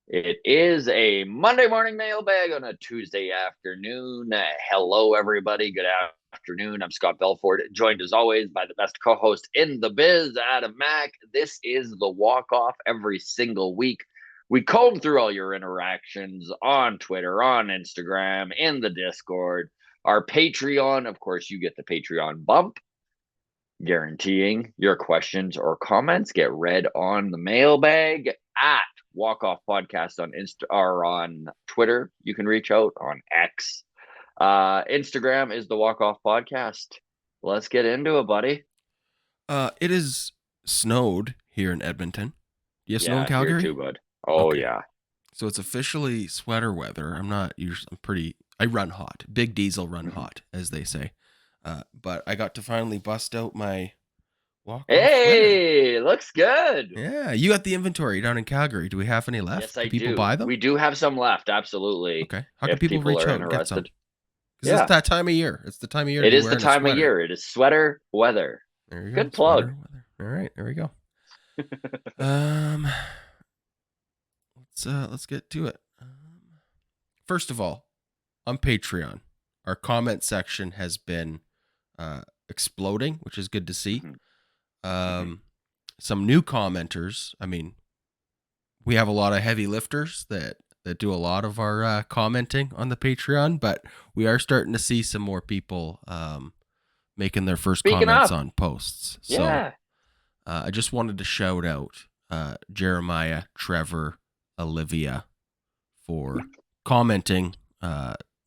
It is a Monday morning mailbag on a Tuesday afternoon. Hello, everybody. Good afternoon. I'm Scott Belford, joined as always by the best co host in the biz, Adam Mack. This is the walk off every single week. We comb through all your interactions on Twitter, on Instagram, in the Discord, our Patreon. Of course, you get the Patreon bump, guaranteeing your questions or comments get read on the mailbag at Walk Off Podcast on or on Twitter. You can reach out on X. Instagram is the Walk Off Podcast. Let's get into it, buddy. It is snowed here in Edmonton. Do you have snow in Yeah, here Calgary? too, bud. Oh Okay, yeah. so it's officially sweater weather. I'm not usually. I'm pretty. I run hot. Big diesel run Mhm. hot, as they say. But I got to finally bust out my walk off sweater. Hey, looks good. Yeah, you got the inventory down in Calgary. Do we have any Yes, left? I Can people buy do. them? We do have some left, absolutely. Okay. How can If people people reach are out and get some? interested. Because it's Yeah, that time of year. It's the time of year to it be is the wearing a time of sweater. year. It is sweater weather. There you go. Good plug. Sweater weather. All right. There we go. Um, let's get to it. First of all, on Patreon, our comment section has been exploding, which is good to see. Mhm. Some new commenters. I mean, we have a lot of heavy lifters that do a lot of our commenting on the Patreon, but we are starting to see some more people making their first Speaking comments up. on posts. So Yeah. I just wanted to shout out Jeremiah, Trevor, Olivia for commenting.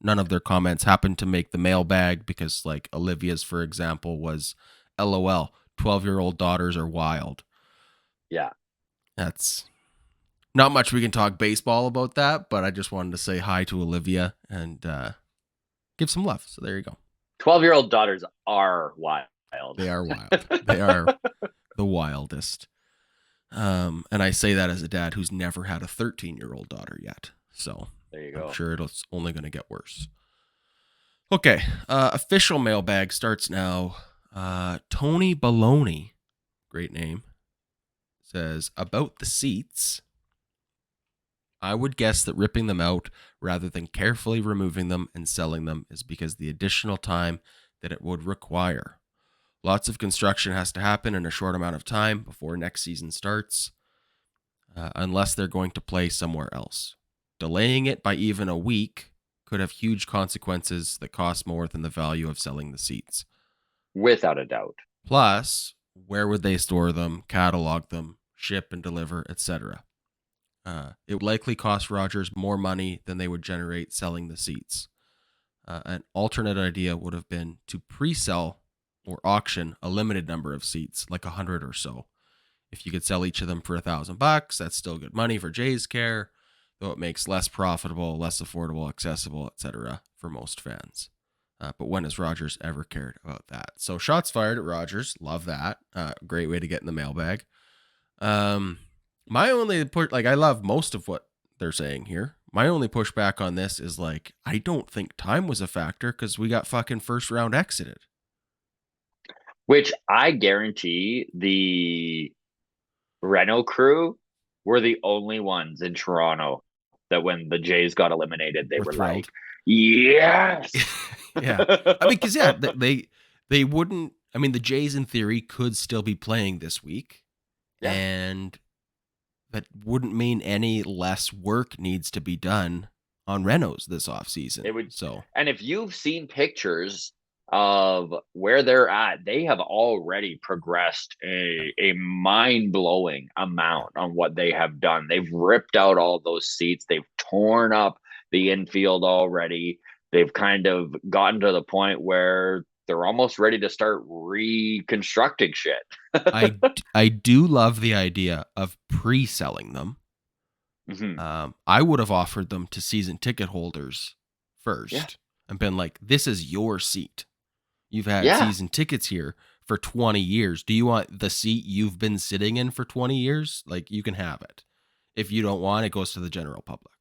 None of their comments happened to make the mailbag because, like, Olivia's, for example, was LOL, 12-year-old daughters are wild. Yeah. That's not much we can talk baseball about that, but I just wanted to say hi to Olivia and give some love. So there you go. 12-year-old daughters are wild. They are wild. They are the wildest. And I say that as a dad who's never had a 13-year-old daughter yet. So There you I'm go. sure it's only going to get worse. Okay. Official mailbag starts now. Tony Baloney, great name, says, about the seats, I would guess that ripping them out rather than carefully removing them and selling them is because the additional time that it would require. Lots of construction has to happen in a short amount of time before next season starts, unless they're going to play somewhere else. Delaying it by even a week could have huge consequences that cost more than the value of selling the seats. Without a doubt. Plus, where would they store them, catalog them, ship and deliver, etc.? It would likely cost Rogers more money than they would generate selling the seats. An alternate idea would have been to pre-sell or auction a limited number of seats, like 100 or so. If you could sell each of them for $1,000, that's still good money for Jays Care, though it makes less profitable, less affordable, accessible, etc. for most fans. But when has Rogers ever cared about that? So shots fired at Rogers. Love that. Great way to get in the mailbag. My only I love most of what they're saying here. My only pushback on this is I don't think time was a factor because we got fucking first round exited. Which I guarantee the Renault crew were the only ones in Toronto that when the Jays got eliminated, they We're were like, thrilled. yes. Yeah. I mean, because, yeah, they wouldn't. I mean, the Jays, in theory, could still be playing this week. Yeah. And that wouldn't mean any less work needs to be done on Renaults this offseason. It would. So, And if you've seen pictures of where they're at, they have already progressed a mind-blowing amount on what they have done. They've ripped out all those seats. They've torn up the infield already. They've kind of gotten to the point where they're almost ready to start reconstructing shit. I, I do love the idea of pre-selling them. Mm-hmm. I would have offered them to season ticket holders first Yeah. and been like, this is your seat. You've had Yeah. season tickets here for 20 years. Do you want the seat you've been sitting in for 20 years? Like, you can have it. If you don't want it, goes to the general public,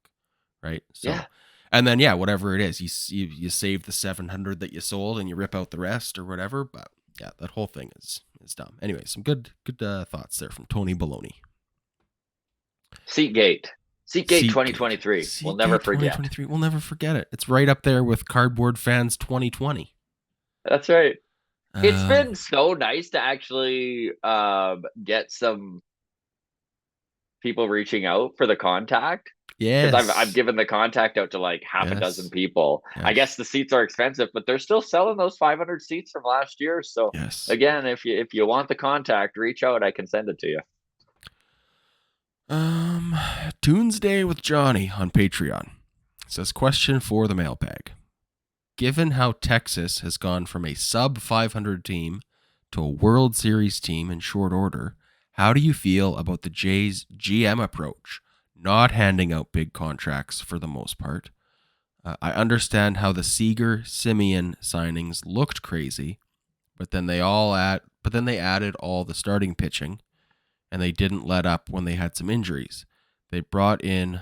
right? So, Yeah. and then, yeah, whatever it is, you save the 700 that you sold and you rip out the rest or whatever. But yeah, that whole thing is dumb. Anyway, some good thoughts there from Tony Baloney. Seatgate. Seatgate Seatgate. 2023. We'll never Seatgate forget. 2023. We'll never forget it. It's right up there with Cardboard Fans 2020. That's right. It's Um, been so nice to actually get some people reaching out for the contact, because I've yes. given the contact out to like half a dozen Yes. people. I guess Yes. the seats are expensive, but they're still selling those 500 seats from last year. So Yes. again, if you want the contact, reach out. I can send it to you. Um, Tuesday with Johnny on Patreon. It says, question for the mailbag. Given how Texas has gone from a sub 500 team to a World Series team in short order, how do you feel about the Jays' GM approach, not handing out big contracts for the most part? I understand how the Seager Simeon signings looked crazy, but then they added all the starting pitching, and they didn't let up when they had some injuries. They brought in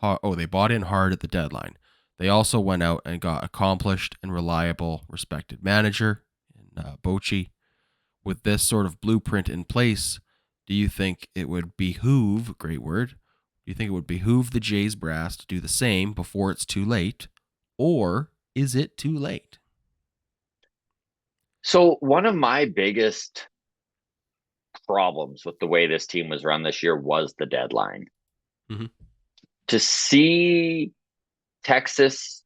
they bought in hard at the deadline. They also went out and got accomplished and reliable, respected manager in Bochy. With this sort of blueprint in place, do you think it would behoove, great word, do you think it would behoove the Jays brass to do the same before it's too late? Or is it too late? So one of my biggest problems with the way this team was run this year was the deadline. Mm-hmm. To see Texas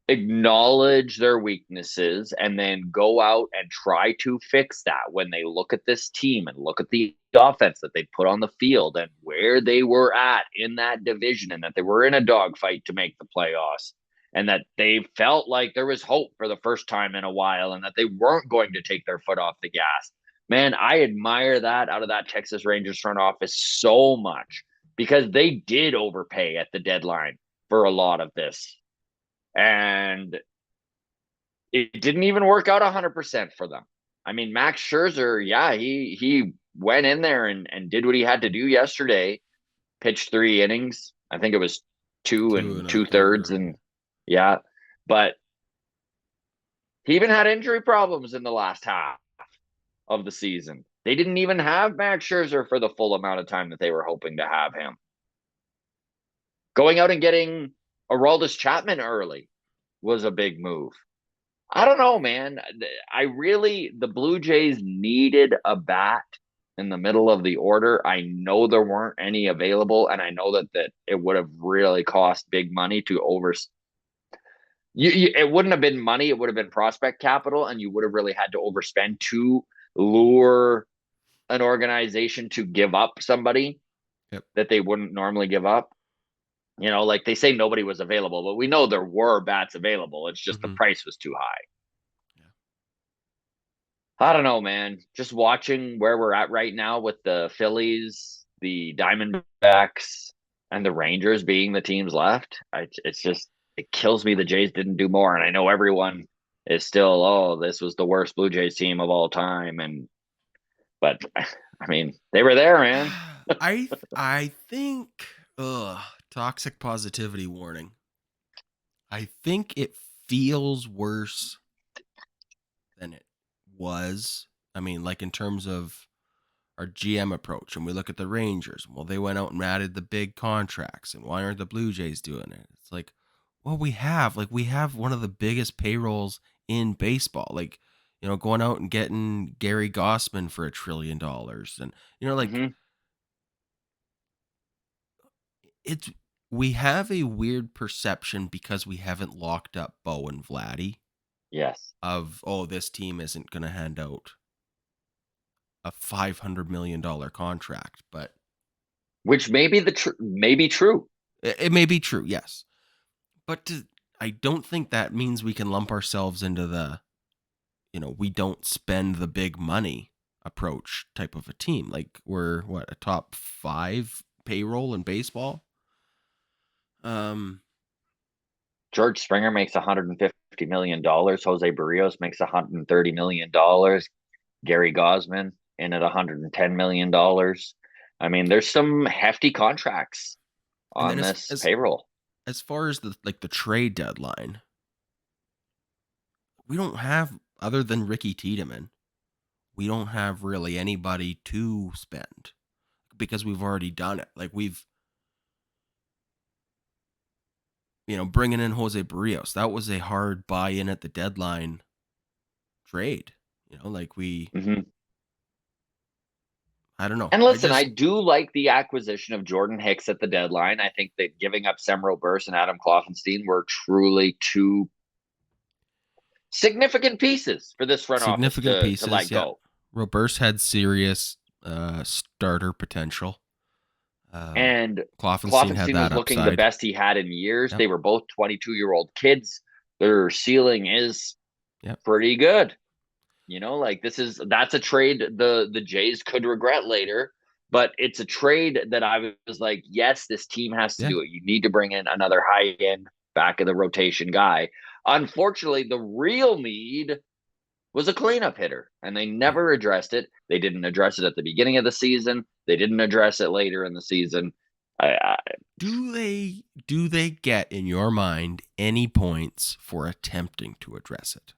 acknowledge their weaknesses and then go out and try to fix that when they look at this team and look at the offense that they put on the field and where they were at in that division, and that they were in a dogfight to make the playoffs, and that they felt like there was hope for the first time in a while, and that they weren't going to take their foot off the gas. Man, I admire that out of that Texas Rangers front office so much, because they did overpay at the deadline for a lot of this. And it didn't even work out 100% for them. I mean, Max Scherzer, yeah, he went in there and did what he had to do yesterday. Pitched 3 innings. I think it was two Two and and a two thirds, third. and yeah, but he even had injury problems in the last half of the season. They didn't even have Max Scherzer for the full amount of time that they were hoping to have him. Going out and getting Aroldis Chapman early was a big move. I don't know, man. The Blue Jays needed a bat in the middle of the order. I know there weren't any available, and I know that it would have really cost big money to it wouldn't have been money, it would have been prospect capital, and you would have really had to overspend to lure an organization to give up somebody Yep. that they wouldn't normally give up. Like they say nobody was available, but we know there were bats available. It's just the Mm-hmm. price was too high. Yeah. I don't know, man. Just watching where we're at right now with the Phillies, the Diamondbacks, and the Rangers being the teams left, it kills me the Jays didn't do more. And I know everyone is still, oh, this was the worst Blue Jays team of all time. But I mean, they were there, man. I think toxic positivity warning. I think it feels worse than it was. I mean, like in terms of our GM approach, and we look at the Rangers. Well, they went out and added the big contracts, and why aren't the Blue Jays doing it? It's like, well, we have one of the biggest payrolls in baseball. Like, going out and getting Gary Gossman for $1 trillion, and like Mm-hmm. it's we have a weird perception because we haven't locked up Bo and Vladdy Yes. of, oh, this team isn't going to hand out a $500 million contract, but Which may be true. it may be true, yes. But I don't think that means we can lump ourselves into the, we don't spend the big money approach type of a team. Like we're a top 5 payroll in baseball. George Springer makes $150 million. Jose Barrios makes $130 million. Gary Gosman in at $110 million. I mean, there's some hefty contracts And on then this payroll. as far as the trade deadline, we don't have, other than Ricky Tiedemann, we don't have really anybody to spend because we've already done it. Like bringing in Jose Barrios, that was a hard buy-in at the deadline trade. Mhm. I don't know. And listen, I do like the acquisition of Jordan Hicks at the deadline. I think that giving up Semro Burst and Adam Kloffenstein were truly two significant pieces for this front office significant to let pieces. Yeah, go. Roberts had serious starter potential. And Kloffenstein had Kloffenstein was that looking the upside. best he had in years. Yep. They were both 22-year-old kids. Their ceiling is Yep. pretty good. That's a trade the Jays could regret later, but it's a trade that I was like, yes, this team has to Yeah. do it. You need to bring in another high end back of the rotation guy. Unfortunately, the real need was a cleanup hitter, and they never addressed it. They didn't address it at the beginning of the season. They didn't address it later in the season. Do they get, in your mind, any points for attempting to address it?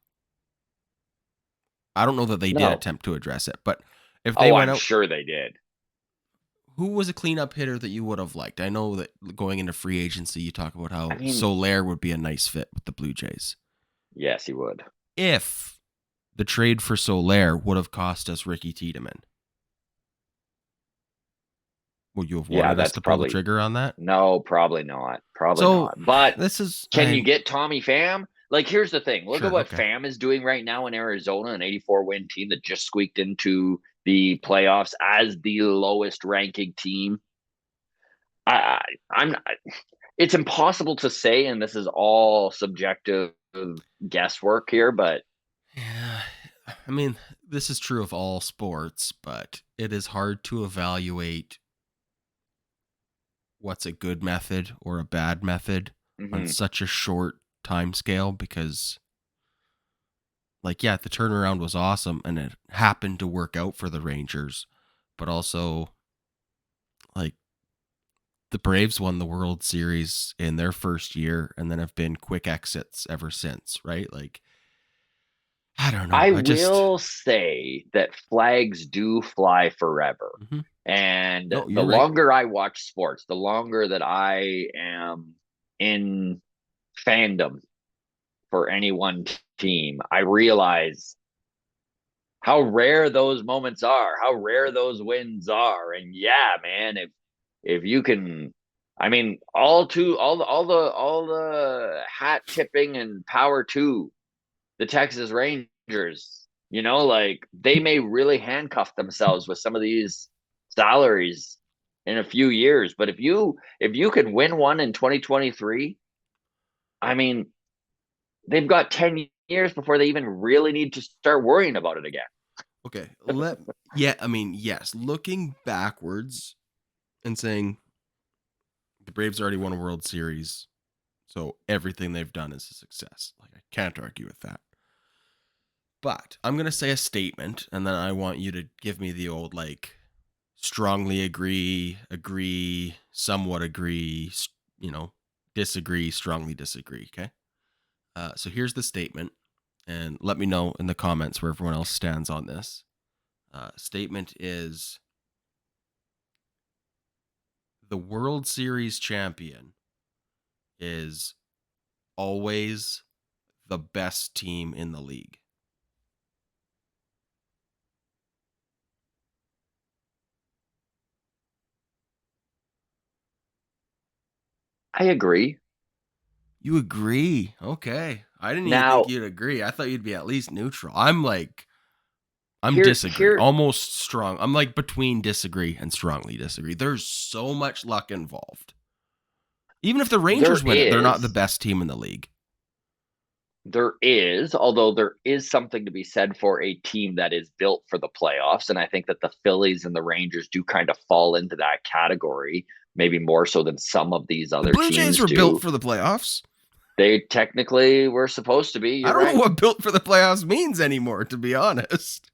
I don't know that they did No. attempt to address it, but if they went I'm out, sure they did. who was a cleanup hitter that you would have liked? I know that going into free agency, you talk about how Soler would be a nice fit with the Blue Jays. Yes, he would. If the trade for Soler would have cost us Ricky Tiedemann, would you have wanted us to pull the trigger on that? No, probably not. Probably not. But can you get Tommy Pham? Like, here's the thing. Look at what Pham is doing right now in Arizona, an 84-win team that just squeaked into the playoffs as the lowest ranking team. It's impossible to say, and this is all subjective guesswork here, but yeah, I mean, this is true of all sports, but it is hard to evaluate what's a good method or a bad method on such a short time scale, because the turnaround was awesome and it happened to work out for the Rangers, but also the Braves won the World Series in their first year and then have been quick exits ever since, right? I don't know. I will say that flags do fly forever. Mm-hmm. And the longer I watch sports, the longer that I am in fandom for any one team, I realize how rare those moments are, how rare those wins are. And yeah, man, if you can, I mean, all the hat tipping and power to the Texas Rangers. They may really handcuff themselves with some of these salaries in a few years. But if you can win one in 2023, I mean, they've got 10 years before they even really need to start worrying about it again. Okay. Yes, looking backwards and saying the Braves already won a World Series, so everything they've done is a success. I can't argue with that. But I'm going to say a statement, and then I want you to give me the old, strongly agree, somewhat agree, disagree, strongly disagree, okay? So here's the statement, and let me know in the comments where everyone else stands on this. Statement is, the World Series champion is always the best team in the league. I agree. You agree? Okay. I didn't even think you'd agree. I thought you'd be at least neutral. I'm disagree. Almost strong. I'm between disagree and strongly disagree. There's so much luck involved. Even if the Rangers win it, they're not the best team in the league. There is, although there is something to be said for a team that is built for the playoffs. And I think that the Phillies and the Rangers do kind of fall into that category, maybe more so than some of these other teams. The Blue Jays were built for the playoffs. They technically were supposed to be. I don't know what built for the playoffs means anymore, to be honest.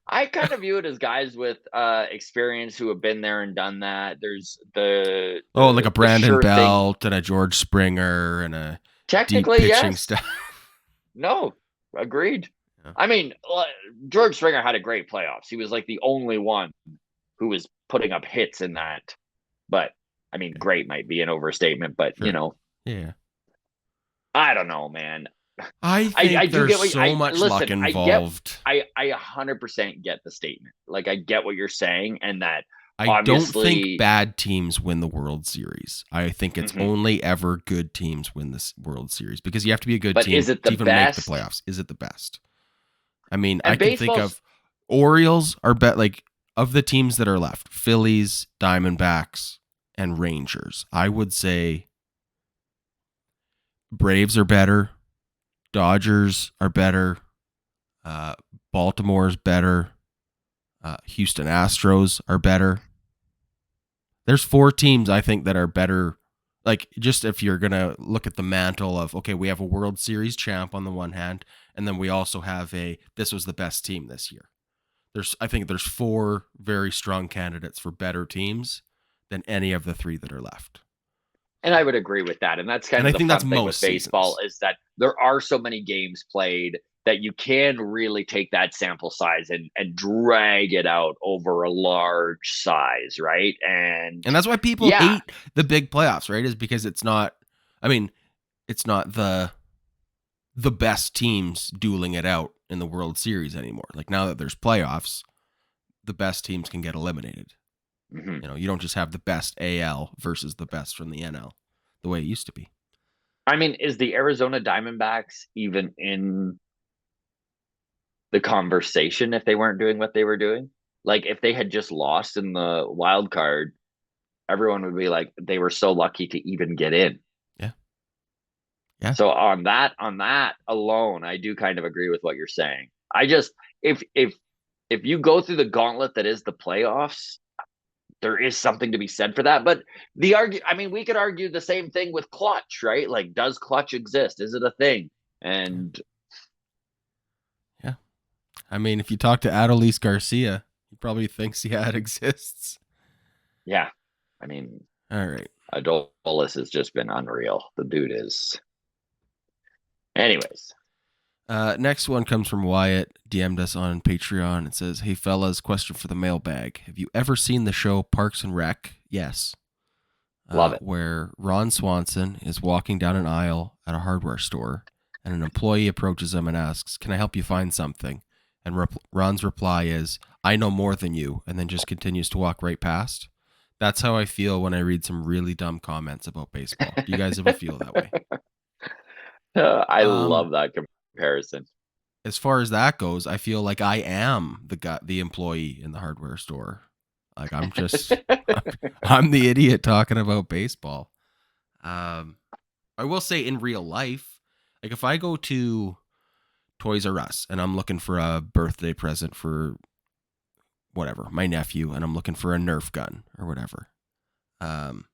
I kind of view it as guys with experience who have been there and done that. There's like a Brandon Belt and a George Springer and a technically deep pitching staff. No, agreed. Yeah. I mean, George Springer had a great playoffs. He was the only one who was putting up hits in that. But I mean, great might be an overstatement. But sure. Yeah. I don't know, man. I I think do there's get what so I much luck listen. involved. I 100% get the statement. Like I get what you're saying, and that I don't think obviously. bad teams win the World Series. I think it's Mhm. only ever good teams win this World Series because you have to be a good But team is it the to even make the best? playoffs. Is it the best? I mean, I And can think baseball's. of Orioles are bet like of the teams that are left, Phillies, Diamondbacks, and Rangers. I would say Braves are better, Dodgers are better, uh, Baltimore's better, Houston Astros are better. There's 4 teams I think that are better. Like, just if you're gonna look at the mantle of, okay, we have a World Series champ on the one hand, and then we also have this was the best team this year. I think there's 4 very strong candidates for better teams than any of the 3 that are left. And I would agree with that. And that's kind And of I the think that's fun thing with most baseball seasons. is that there are so many games played that you can really take that sample size and drag it out over a large size, right? And And that's why people yeah, hate the big playoffs, right? Is because it's not, I mean, it's not the best teams dueling it out in the World Series anymore. Like, now that there's playoffs, the best teams can get eliminated. mhm. You don't just have the best AL versus the best from the NL the way it used to be. I mean, is the Arizona Diamondbacks even in the conversation if they weren't doing what they were doing? Like if they had just lost in the wild card, everyone would be like they were so lucky to even get in. Yeah. Yeah. So on that alone, I do kind of agree with what you're saying. I just if you go through the gauntlet that is the playoffs, there is something to be said for that. But I mean, we could argue the same thing with clutch, right? Like, does clutch exist? Is it a thing? Yeah. And Yeah. I mean, if you talk to Adolis Garcia, he probably thinks, yeah, it exists. yeah, I mean, All right. Adolis has just been unreal. The dude is. Anyways, Next one comes from Wyatt. DM'd us on Patreon. It says, "Hey fellas, question for the mailbag. Have you ever seen the show Parks and Rec?" Yes. love it. Where Ron Swanson is walking down an aisle at a hardware store, and an employee approaches him and asks, "Can I help you find something?" And Ron's reply is, "I know more than you," and then just continues to walk right past. That's how I feel when I read some really dumb comments about baseball. Do you guys ever feel that way? I Um, love that comparison. as far as that goes, I feel like I am the employee in the hardware store. Like, I'm the idiot talking about baseball. Um, I will say in real life, like if I go to Toys R Us and I'm looking for a birthday present for whatever, my nephew, and I'm looking for a Nerf gun or whatever, um,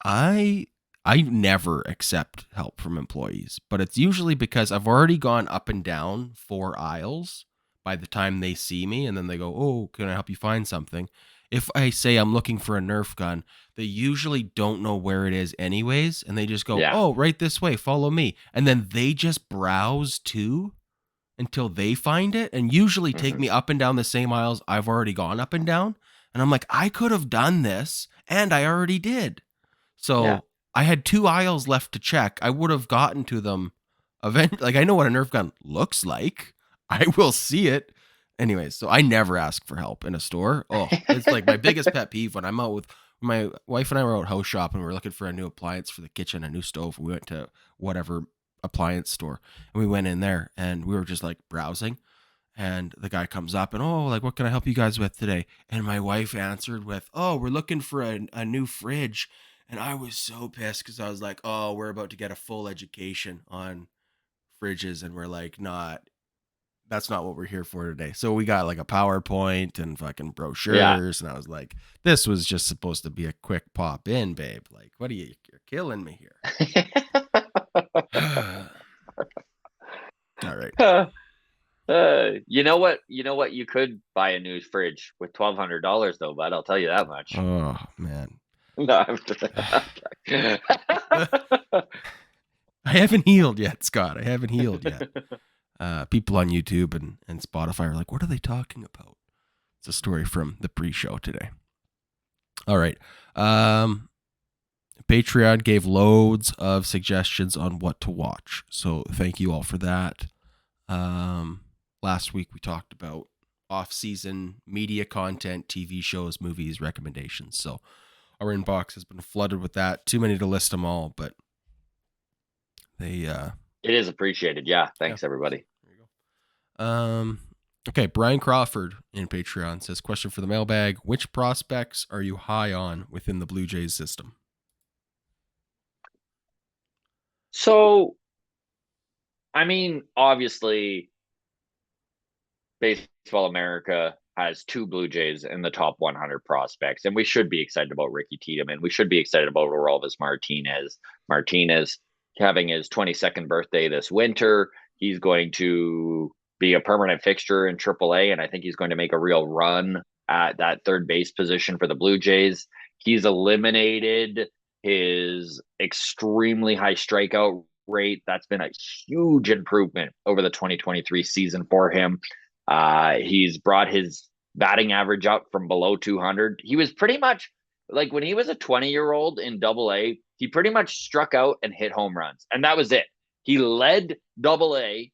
I I never accept help from employees, but it's usually because I've already gone up and down 4 aisles by the time they see me, and then they go, "Oh, can I help you find something?" If I say I'm looking for a Nerf gun, they usually don't know where it is anyways, and they just go, Yeah. "Oh, right this way, follow me." And then they just browse too until they find it, and usually take Hmm. me up and down the same aisles I've already gone up and down. And I'm like, "I could have done this, and I already did." Yeah. So I had 2 aisles left to check. I would have gotten to them eventually. Like, I know what a Nerf gun looks like. I will see it. Anyways, so I never ask for help in a store. Oh, it's like my biggest pet peeve when I'm out with my wife and I were out house shopping. We were looking for a new appliance for the kitchen, a new stove. We went to whatever appliance store and we went in there and we were just like browsing. And the guy comes up and, "Oh, like, what can I help you guys with today?" And my wife answered with, "Oh, we're looking for a new fridge." And I was so pissed because I was like, "Oh, we're about to get a full education on fridges." And we're like, that's not what we're here for today. So we got like a PowerPoint and fucking Yeah. brochures. And I was like, this was just supposed to be a quick pop in, babe. Like, you're killing me here. All right. You know what? You know what? You could buy a new fridge with $1,200 though, but I'll tell you that much. Oh, man. No, I haven't healed yet, Scott. I haven't healed yet. People on YouTube and Spotify are like, "What are they talking about?" It's a story from the pre-show today. All right. Patreon gave loads of suggestions on what to watch. So thank you all for that. Last week we talked about off-season media content, TV shows, movies, recommendations. So our inbox has been flooded with that. Too many to list them all, but they it is appreciated. Yeah, thanks everybody. There you go. Okay, Brian Crawford in Patreon says, question for the mailbag. Which prospects are you high on within the Blue Jays system? So, I mean, obviously, Baseball America has 2 Blue Jays in the top 100 prospects, and we should be excited about Ricky Tiedemann. We should be excited about Orelvis Martinez. Martinez having his 22nd birthday this winter. He's going to be a permanent fixture in AAA, and I think he's going to make a real run at that third base position for the Blue Jays. He's eliminated his extremely high strikeout rate. That's been a huge improvement over the 2023 season for him. He's brought his batting average up from below 200. He was pretty much like when he was a 20-year-old in AA, he pretty much struck out and hit home runs, and that was it. He led AA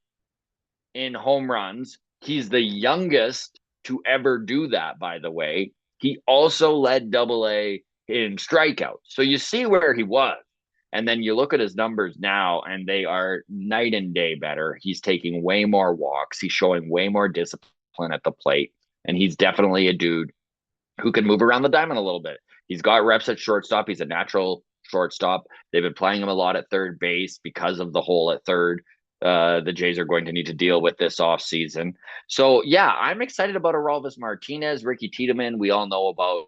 in home runs. He's the youngest to ever do that, by the way. He also led AA in strikeouts. So you see where he was. And then you look at his numbers now, and they are night and day better. He's taking way more walks. He's showing way more discipline at the plate. And he's definitely a dude who can move around the diamond a little bit. He's got reps at shortstop. He's a natural shortstop. They've been playing him a lot at third base because of the hole at third. The Jays are going to need to deal with this offseason. So, yeah, I'm excited about Orelvis Martinez, Ricky Tiedemann. We all know about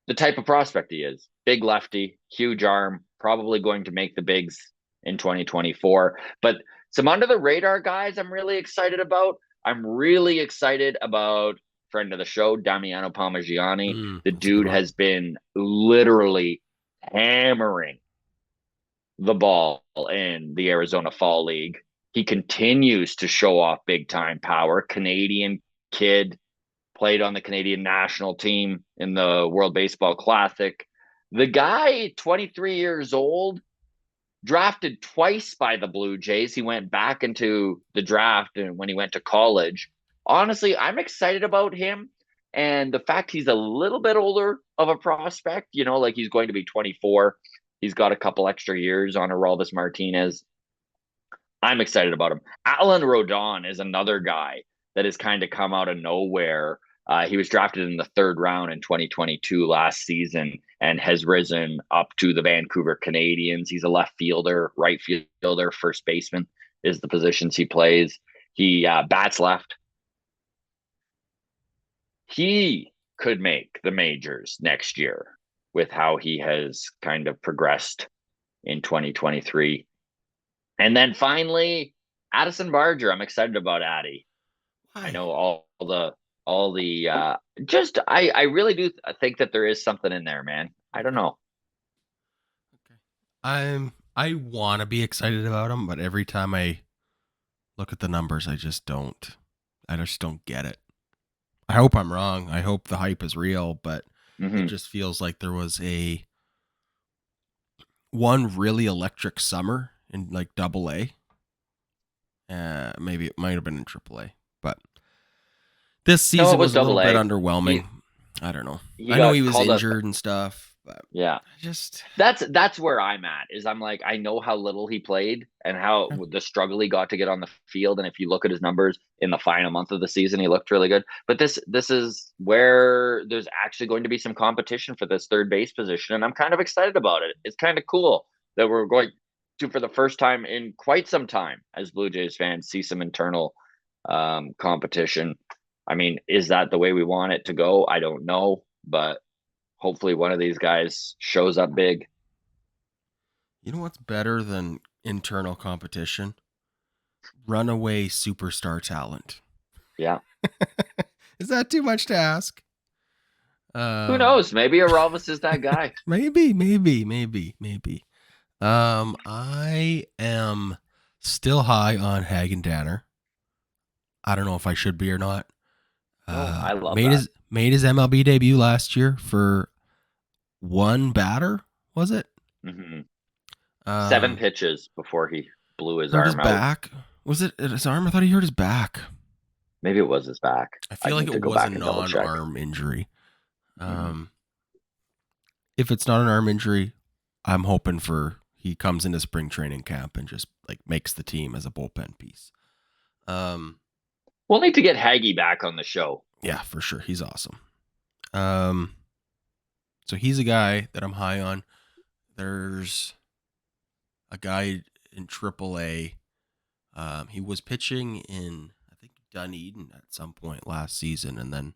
the type of prospect he is. Big lefty, huge arm, probably going to make the bigs in 2024. But some under-the-radar guys I'm really excited about. I'm really excited about friend of the show, Damiano Parmigiani. The dude has been literally hammering the ball in the Arizona Fall League. He continues to show off big-time power. Canadian kid, played on the Canadian national team in the World Baseball Classic. The guy, 23 years old, drafted twice by the Blue Jays. He went back into the draft and when he went to college. Honestly, I'm excited about him. And the fact he's a little bit older of a prospect, you know, like he's going to be 24. He's got a couple extra years on Orelvis Martinez. I'm excited about him. Alan Rodon is another guy that has kind of come out of nowhere. He was drafted in the 3rd round in 2022 last season and has risen up to the Vancouver Canadians. He's a left fielder, right fielder, first baseman is the positions he plays. He bats left. He could make the majors next year with how he has kind of progressed in 2023. And then finally, Addison Barger. I'm excited about Addy. I know I really do think that there is something in there, man. I don't know. Okay. I want to be excited about him, but every time I look at the numbers, I just don't get it. I hope I'm wrong. I hope the hype is real, but it just feels like there was one really electric summer in like AA. Maybe it might have been in AAA, but this season was a little bit underwhelming. I don't know. I know he was injured and stuff, but yeah, that's where I'm at. Is I'm like, I know how little he played and how the struggle he got to get on the field. And if you look at his numbers in the final month of the season, he looked really good. But this is where there's actually going to be some competition for this third base position, and I'm kind of excited about it. It's kind of cool that we're going to, for the first time in quite some time, as Blue Jays fans, see some internal competition. I mean, is that the way we want it to go? I don't know, but hopefully one of these guys shows up big. You know what's better than internal competition? Runaway superstar talent. Yeah. Is that too much to ask? Who knows? Maybe Orelvis is that guy. maybe. I am still high on Hagen Danner. I don't know if I should be or not. I love made that. Made his MLB debut last year for one batter, was it? Mm-hmm. 7 Um, pitches before he blew his hurt his arm out. back. Was it his arm? I thought he hurt his back. Maybe it was his back. I I feel like need to it go was a back and double check. non-arm injury. Mm-hmm. If it's not an arm injury, I'm hoping for he comes into spring training camp and just like makes the team as a bullpen piece. We'll need to get Haggy back on the show. Yeah, for sure. He's awesome. So he's a guy that I'm high on. There's a guy in AAA. He was pitching in, I think, Dunedin at some point last season, and then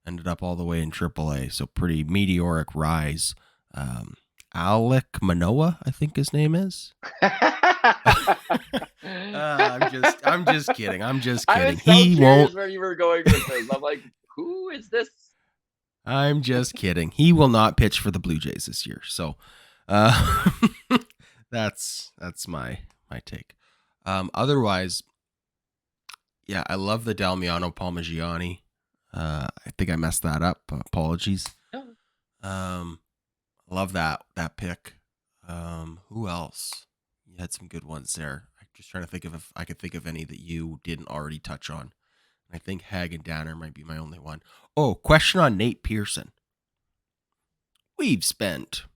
ended up all the way in AAA. So pretty meteoric rise. Alec Manoa, I think his name is. I'm just kidding. I'm just kidding. I was so curious where you were going with this. I'm like, who is this? I'm just kidding. He will not pitch for the Blue Jays this year. So, that's my take. Otherwise, yeah, I love the Damiano Palmigiani. I think I messed that up. Apologies. Love that pick. Who else? You had some good ones there. I'm just trying to think of if I could think of any that you didn't already touch on. I think Hag and Danner might be my only one. Oh, question on Nate Pearson. We've spent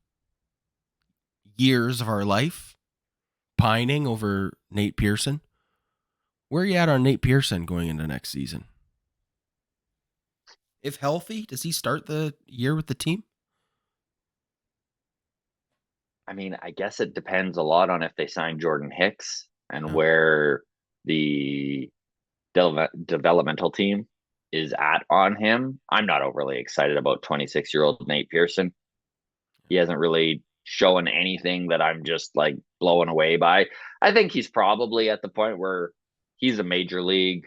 years of our life pining over Nate Pearson. Where are you at on Nate Pearson going into next season? If healthy, does he start the year with the team? I mean, I guess it depends a lot on if they sign Jordan Hicks and where the developmental team is at on him. I'm not overly excited about 26-year-old Nate Pearson. He hasn't really shown anything that I'm just like blown away by. I think he's probably at the point where he's a major league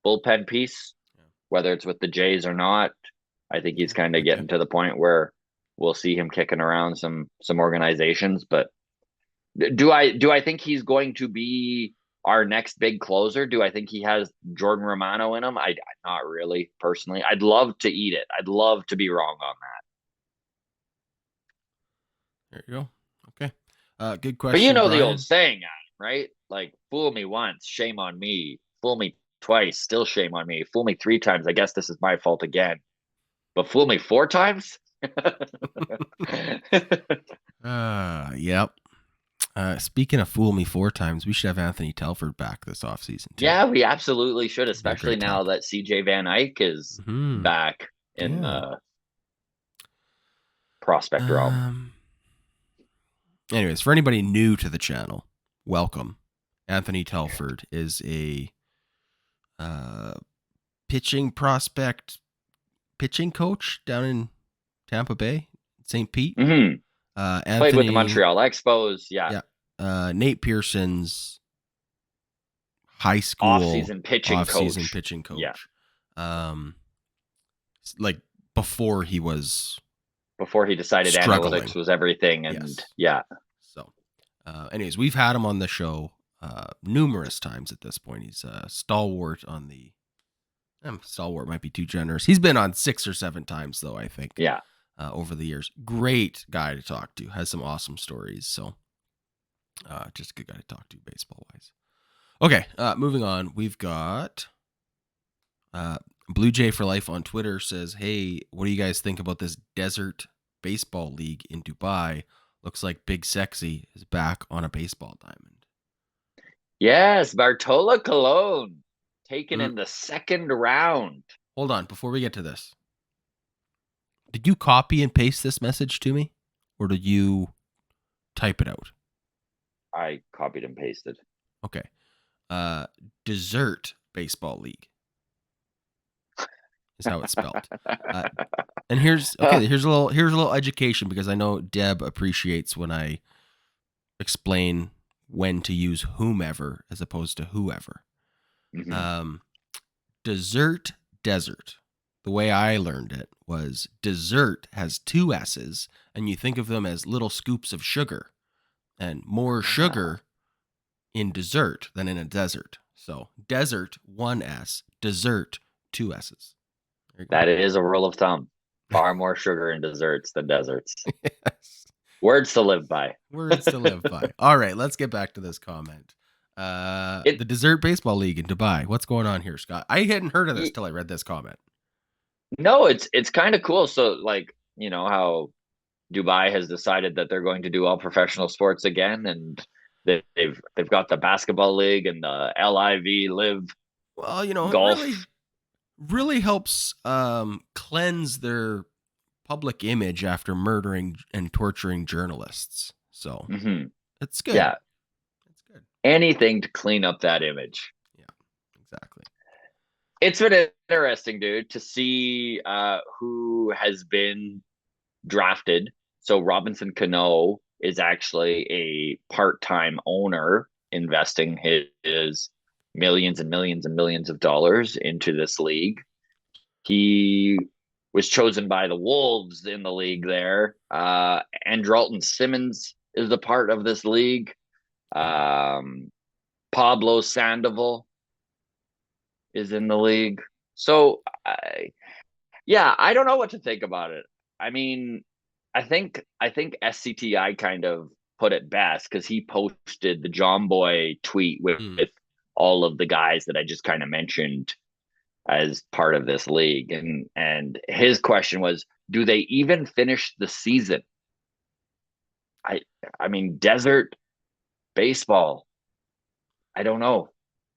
bullpen piece, whether it's with the Jays or not. I think he's kind of getting to the point where we'll see him kicking around some organizations. But do I think he's going to be our next big closer? Do I think he has Jordan Romano in him? I not really personally. I'd love to eat it. I'd love to be wrong on that. There you go. Okay. Good question. But you know Brian. the old saying, right? Like, fool me once, shame on me. Fool me twice, still shame on me. Fool me 3 times, I guess this is my fault again. But fool me 4 times? Yep. Speaking of fool me 4 times, we should have Anthony Telford back this offseason too. Yeah, we absolutely should, especially now that CJ Van Eyck is back in the prospect realm. Anyways, for anybody new to the channel, welcome. Anthony Telford is a pitching coach down in Tampa Bay, St. Pete. Anthony, played with the Montreal Expos. Yeah. Nate Pearson's high school off-season pitching coach. Yeah. Like before he decided struggling. Analytics was everything, and So, anyways, we've had him on the show numerous times at this point. He's a stalwart on the. Stalwart might be too generous. He's been on 6 or 7 times though, I think. Yeah. Over the years, great guy to talk to. Has some awesome stories. So, just a good guy to talk to, baseball wise. Okay, moving on. We've got Blue Jay for Life on Twitter says, "Hey, what do you guys think about this desert baseball league in Dubai? Looks like Big Sexy is back on a baseball diamond." Yes, Bartola Colon taken in the 2nd round. Hold on, before we get to this, did you copy and paste this message to me, or did you type it out? I copied and pasted. Okay. Dessert Baseball League is how it's spelled. And here's a little education, because I know Deb appreciates when I explain when to use whomever as opposed to whoever. Dessert desert. The way I learned it was dessert has 2 S's, and you think of them as little scoops of sugar, and more sugar in dessert than in a desert. So desert 1 S, dessert 2 S's. That is a rule of thumb. Far more sugar in desserts than deserts. Yes. Words to live by. Words to live by. All right, let's get back to this comment. The Dessert Baseball League in Dubai. What's going on here, Scott? I hadn't heard of this till I read this comment. No, it's kind of cool. So, like, you know how Dubai has decided that they're going to do all professional sports again, and they've got the basketball league and the LIV Live Well, it golf. really helps cleanse their public image after murdering and torturing journalists. So it's good. Yeah, it's good. Anything to clean up that image. Yeah, exactly. It's been interesting, dude, to see who has been drafted. So Robinson Cano is actually a part-time owner investing his millions and millions and millions of dollars into this league. He was chosen by the Wolves in the league there. Andrelton Simmons is a part of this league. Pablo Sandoval is in the league. So, I don't know what to think about it. I mean, I think SCTI kind of put it best because he posted the John Boy tweet with all of the guys that I just kind of mentioned as part of this league, and his question was, do they even finish the season? I mean, desert baseball, I don't know.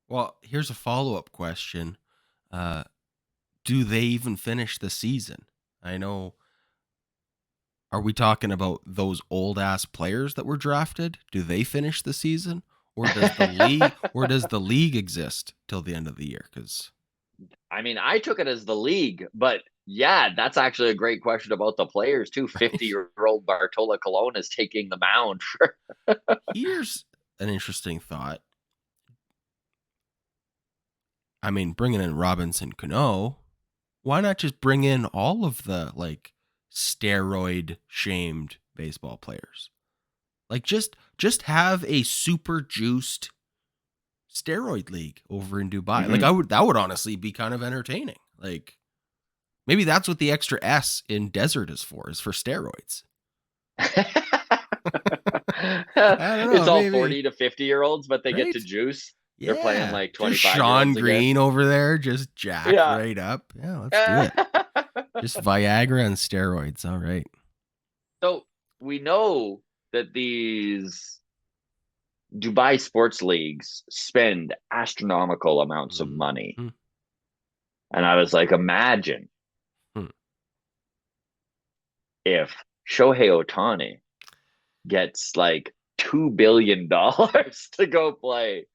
Well, here's a follow-up question. Do they even finish the season? I know. Are we talking about those old ass players that were drafted? Do they finish the season, or does the league exist till the end of the year? Because I mean, I took it as the league, but yeah, that's actually a great question about the players too. 50-year-old Bartola Colon is taking the mound for. Here's an interesting thought. I mean, bringing in Robinson Cano, why not just bring in all of the steroid shamed baseball players? Like just have a super juiced steroid league over in Dubai. Like that would honestly be kind of entertaining. Like maybe that's what the extra S in desert is for steroids. I don't know. It's all maybe. 40 to 50-year-olds, but they right? get to juice. Yeah. They're playing like 25 Sean Green over there, just jacked right up. Yeah, let's do it. Just Viagra and steroids. All right. So we know that these Dubai sports leagues spend astronomical amounts of money. And I was like, imagine if Shohei Ohtani gets like $2 billion to go play.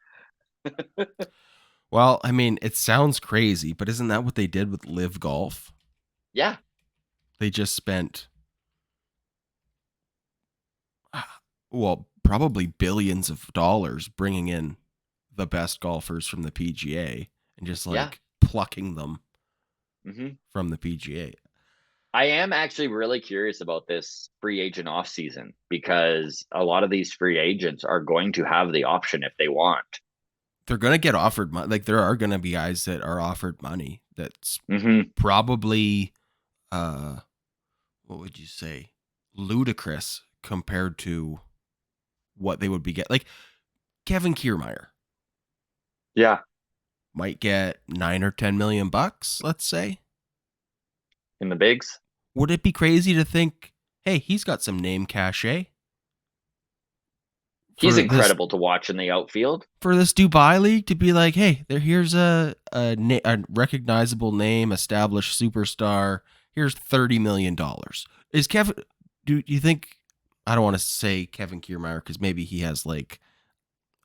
Well, I mean, it sounds crazy, but isn't that what they did with Live Golf? Yeah. They just spent, probably billions of dollars bringing in the best golfers from the PGA and just plucking them from the PGA. I am actually really curious about this free agent off season because a lot of these free agents are going to have the option if they want. They're going to get offered money. Like there are going to be guys that are offered money that's probably, what would you say, ludicrous compared to what they would be getting. Like Kevin Kiermaier. Yeah. Might get $9 or $10 million, let's say. In the bigs? Would it be crazy to think, hey, he's got some name cachet? He's incredible to watch in the outfield. For this Dubai league to be like, hey, here's a recognizable name, established superstar. Here's $30 million. Is Kevin? Do you think? I don't want to say Kevin Kiermaier because maybe he has I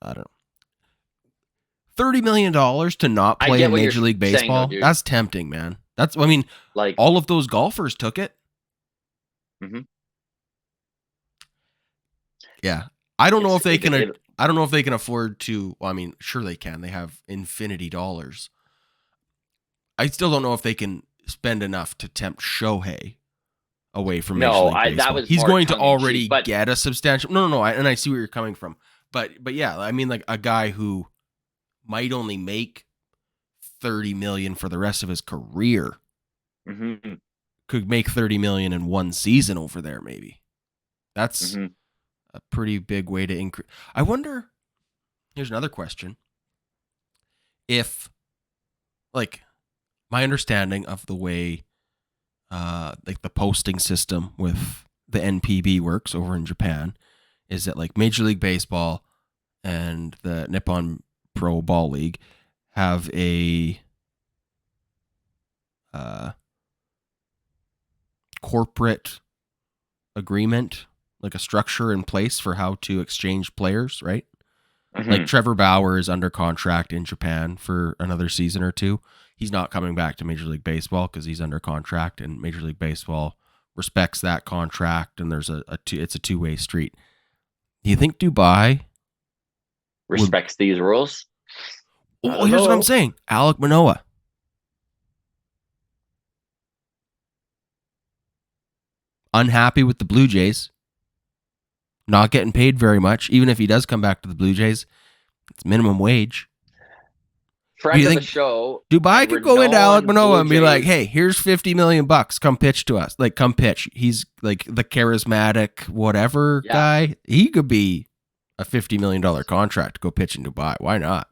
don't know, $30 million to not play in Major League Baseball. Saying, though, that's tempting, man. All of those golfers took it. Yeah. I don't know if they can. I don't know if they can afford to. Well, I mean, sure they can. They have infinity dollars. I still don't know if they can spend enough to tempt Shohei away from Major League Baseball. That was he's going to already get a substantial. No. And I see where you're coming from. But yeah, I mean, like a guy who might only make $30 million for the rest of his career could make $30 million in one season over there. Maybe that's a pretty big way to increase. I wonder. Here's another question: if, like, my understanding of the way, like the posting system with the NPB works over in Japan, is that like Major League Baseball and the Nippon Pro Ball League have a corporate agreement, like a structure in place for how to exchange players, right? Like Trevor Bauer is under contract in Japan for another season or two. He's not coming back to Major League Baseball because he's under contract, and Major League Baseball respects that contract, and there's it's a two-way street. Do you think Dubai respects these rules? Well, here's what I'm saying. Alek Manoah. Unhappy with the Blue Jays. Not getting paid very much. Even if he does come back to the Blue Jays, it's minimum wage. Friend of the show. Dubai could go into Alek Manoah and be like, hey, here's $50 million. Come pitch to us. Like, come pitch. He's like the charismatic whatever guy. He could be a $50 million contract to go pitch in Dubai. Why not?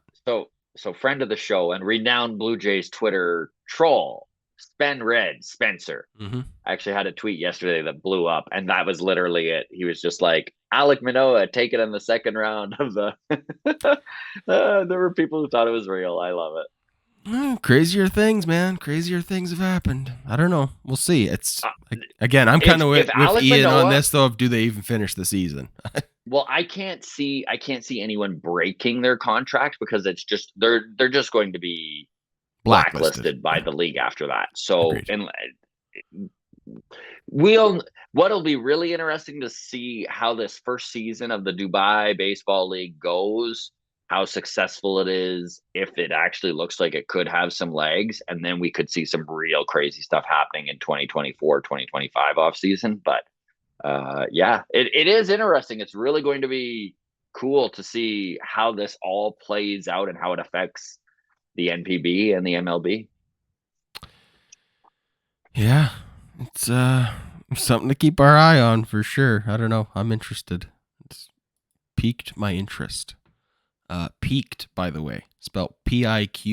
So friend of the show and renowned Blue Jays Twitter troll, Spencer. I actually had a tweet yesterday that blew up, and that was literally it. He was just like, Alek Manoah taken in the second round of the there were people who thought it was real. I love it. Crazier things, man. Crazier things have happened. I don't know. We'll see. It's again, I'm kind of with Ian Manoah, on this though. Do they even finish the season? Well, I can't see anyone breaking their contract because it's just they're just going to be blacklisted by the league after that. So and what'll be really interesting to see how this first season of the Dubai Baseball League goes, how successful it is, if it actually looks like it could have some legs, and then we could see some real crazy stuff happening in 2024, 2025 off season. But it is interesting. It's really going to be cool to see how this all plays out and how it affects the NPB and the MLB. Yeah, it's something to keep our eye on for sure. I don't know. I'm interested. It's piqued my interest. Peaked, by the way, spelled Piqued,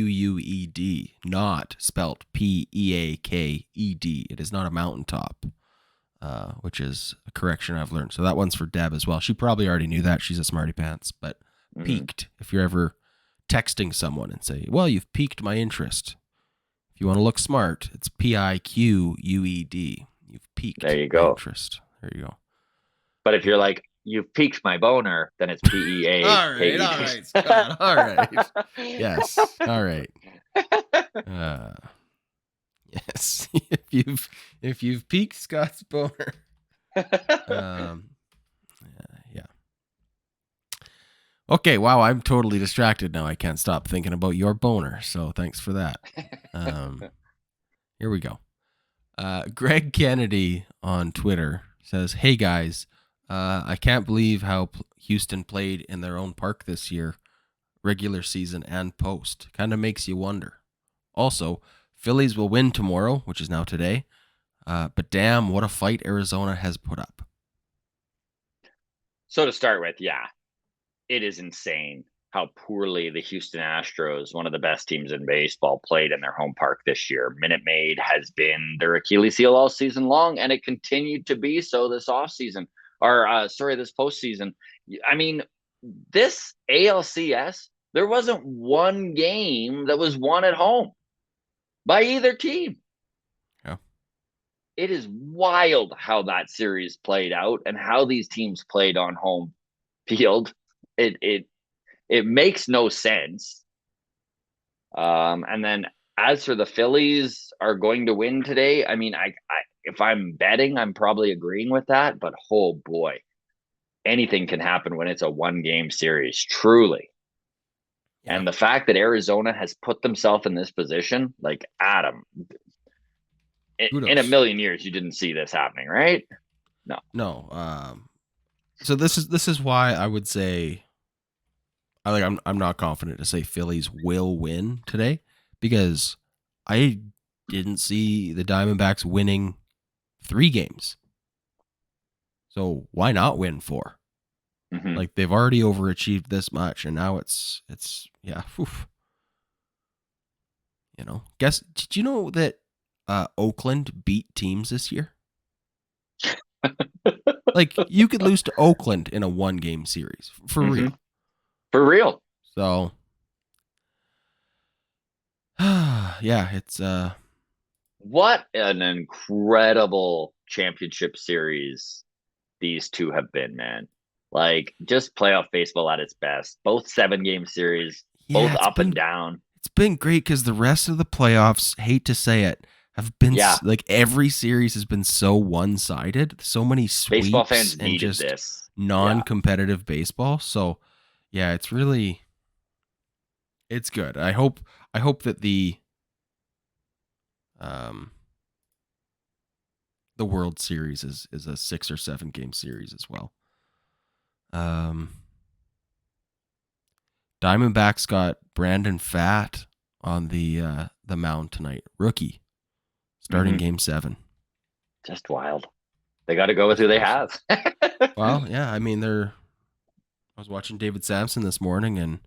not spelled Peaked. It is not a mountaintop, which is a correction I've learned. So that one's for Deb as well. She probably already knew that. She's a smarty pants. But peaked, if you're ever texting someone and say, well, you've piqued my interest. If you want to look smart, it's Piqued. You've piqued there you go. my interest. There you go. But if you're like, you've piqued my boner, then it's PEA. All right, Scott. All right. Yes. All right. Yes. If you've piqued Scott's boner. Yeah. Okay, wow, I'm totally distracted now. I can't stop thinking about your boner, so thanks for that. Here we go. Greg Kennedy on Twitter says, hey guys, I can't believe how Houston played in their own park this year, regular season and post. Kind of makes you wonder. Also, Phillies will win tomorrow, which is now today, but damn, what a fight Arizona has put up. So to start with, it is insane how poorly the Houston Astros, one of the best teams in baseball, played in their home park this year. Minute Maid has been their Achilles heel all season long, and it continued to be so this offseason. This postseason. I mean, this ALCS, there wasn't one game that was won at home by either team. Yeah. It is wild how that series played out and how these teams played on home field. It makes no sense. And then as for the Phillies are going to win today, I mean, I if I'm betting, I'm probably agreeing with that, but oh boy, anything can happen when it's a one-game series, truly. Yeah. And the fact that Arizona has put themselves in this position, like Adam, in a million years, you didn't see this happening, right? No. So this is why I would say, I'm not confident to say Phillies will win today, because I didn't see the Diamondbacks winning 3 games. So why not win 4? Mm-hmm. Like, they've already overachieved this much, and now it's yeah. Oof. Did you know that Oakland beat teams this year? Like, you could lose to Oakland in a 1-game series for Mm-hmm. real. For real. So, yeah, it's What an incredible championship series these two have been, man. Like, just playoff baseball at its best. Both 7-game series, yeah, both up and down. it's been great because the rest of the playoffs, hate to say it, have been Yeah. like every series has been so one-sided, so many Baseball sweeps fans and needed just this. non-competitive baseball. So, yeah, it's good. I hope that um the World Series is a 6 or 7 game series as well. Diamondbacks got Brandon Pfaadt on the mound tonight. Rookie, starting Game 7. Just wild. They got to go with who they have. Well, yeah, I mean, I was watching David Sampson this morning, and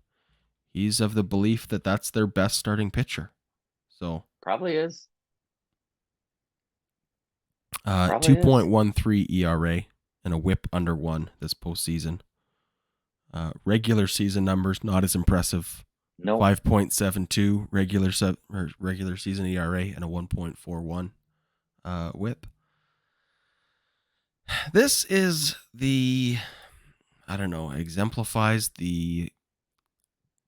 he's of the belief that that's their best starting pitcher. So Probably is. 2.13 ERA and a WHIP under 1 this postseason. Regular season numbers not as impressive. No. 5.72 regular season ERA and a 1.41 WHIP. This is exemplifies the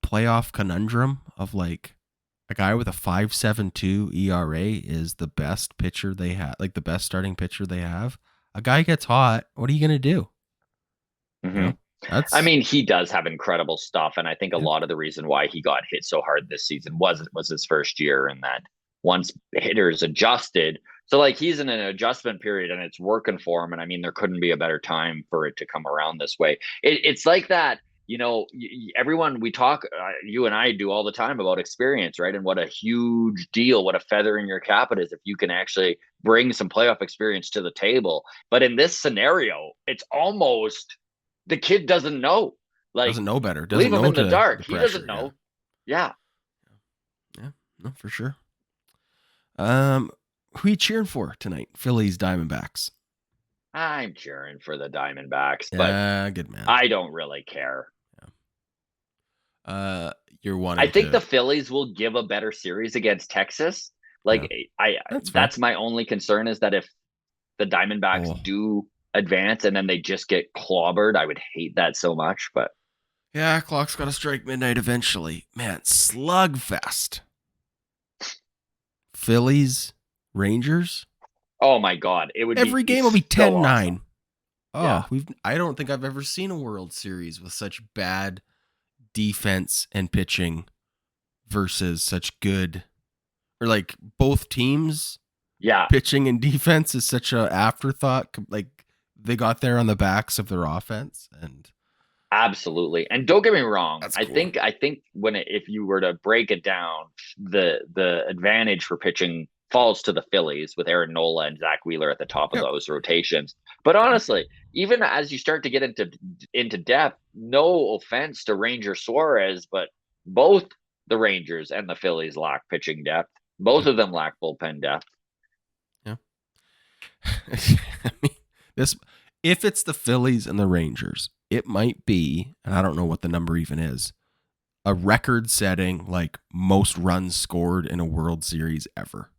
playoff conundrum of, like, a guy with a 5.72 ERA is the best pitcher they have, like the best starting pitcher they have. A guy gets hot. What are you going to do? Mm-hmm. I mean, he does have incredible stuff, and I think a lot of the reason why he got hit so hard this season was his first year, and that once hitters adjusted, so like he's in an adjustment period and it's working for him. And I mean, there couldn't be a better time for it to come around this way. It's like that. Everyone we talk, you and I do all the time about experience, right? And what a huge deal, what a feather in your cap it is if you can actually bring some playoff experience to the table. But in this scenario, it's almost the kid doesn't know. Like, doesn't know better. Leave him in the dark. He doesn't know. Yeah. No, for sure. Who are you cheering for tonight? Phillies, Diamondbacks. I'm cheering for the Diamondbacks, but good man. I don't really care. You're wanting. I think the Phillies will give a better series against Texas. Like, that's my only concern is that if the Diamondbacks do advance and then they just get clobbered, I would hate that so much. But yeah, clock's got to strike midnight eventually. Man, slugfest. Phillies, Rangers. Oh my God, it would every game will be 10-9. Awesome. Oh, yeah. I don't think I've ever seen a World Series with such bad defense and pitching versus such good, or like both teams. Yeah, pitching and defense is such an afterthought. Like, they got there on the backs of their offense, and absolutely. And don't get me wrong, cool. I think if you were to break it down, the advantage for pitching falls to the Phillies with Aaron Nola and Zach Wheeler at the top of those rotations. But honestly, even as you start to get into depth, no offense to Ranger Suarez, but both the Rangers and the Phillies lack pitching depth. Both of them lack bullpen depth. Yeah. I mean, if it's the Phillies and the Rangers, it might be, and I don't know what the number even is, a record-setting, like, most runs scored in a World Series ever.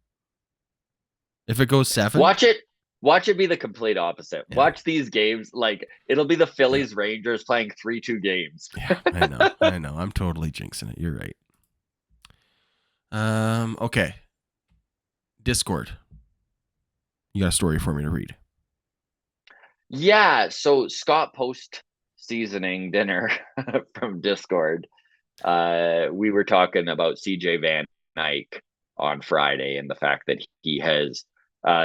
If it goes 7, watch it be the complete opposite. Yeah. Watch these games, like, it'll be the Phillies Rangers playing 3-2 games. Yeah, I know. I'm totally jinxing it. You're right. Okay. Discord. You got a story for me to read? Yeah. So Scott post seasoning dinner from Discord. We were talking about CJ Van Eyck on Friday and the fact that he has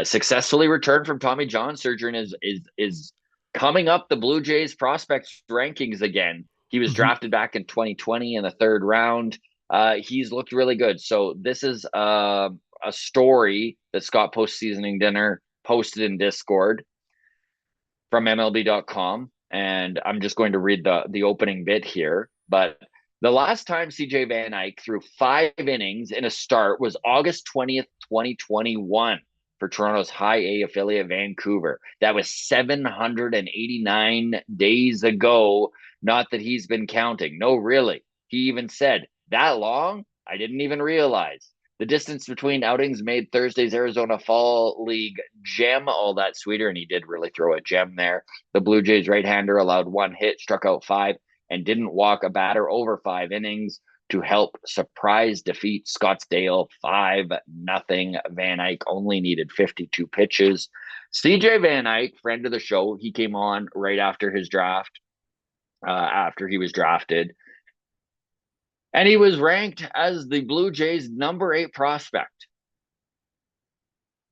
successfully returned from Tommy John surgery and is coming up the Blue Jays prospects rankings again. He was drafted back in 2020 in the 3rd round. He's looked really good. So this is a story that Scott post seasoning dinner posted in Discord from MLB.com, and I'm just going to read the opening bit here. But the last time CJ Van Eyck threw 5 innings in a start was August 20th, 2021 for Toronto's High A affiliate Vancouver. That was 789 days ago. Not that he's been counting. No, really. He even said, that long? I didn't even realize. The distance between outings made Thursday's Arizona Fall League gem all that sweeter, and he did really throw a gem there. The Blue Jays right-hander allowed 1 hit, struck out 5, and didn't walk a batter over 5 innings to help surprise defeat Scottsdale 5-0. Van Eyck only needed 52 pitches. CJ Van Eyck, friend of the show, he came on right after his draft, after he was drafted. And he was ranked as the Blue Jays' number 8 prospect.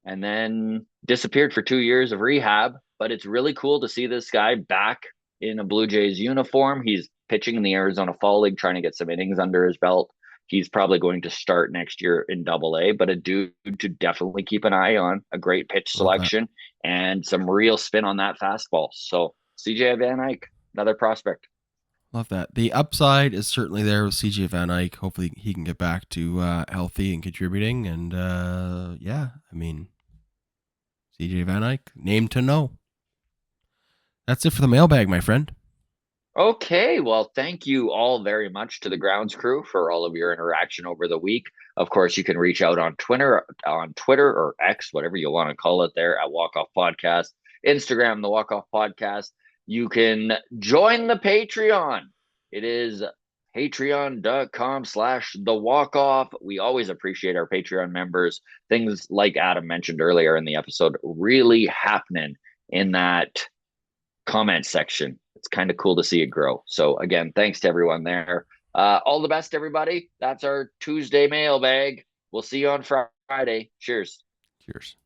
And then disappeared for 2 years of rehab. But it's really cool to see this guy back in a Blue Jays uniform. He's pitching in the Arizona Fall League, trying to get some innings under his belt. He's probably going to start next year in Double-A, but a dude to definitely keep an eye on. A great pitch selection and some real spin on that fastball. So CJ Van Eyck, another prospect. Love that. The upside is certainly there with CJ Van Eyck. Hopefully he can get back to healthy and contributing. And yeah, I mean, CJ Van Eyck, name to know. That's it for the mailbag, my friend. Okay, well, thank you all very much to the grounds crew for all of your interaction over the week. Of course, you can reach out on Twitter or X, whatever you want to call it there, at Walk Off Podcast, Instagram, the Walk Off Podcast. You can join the Patreon. It is patreon.com/thewalkoff. We always appreciate our Patreon members. Things like Adam mentioned earlier in the episode really happening in that comment section. It's kind of cool to see it grow. So again, thanks to everyone there. All the best, everybody. That's our Tuesday mailbag. We'll see you on Friday. Cheers. Cheers.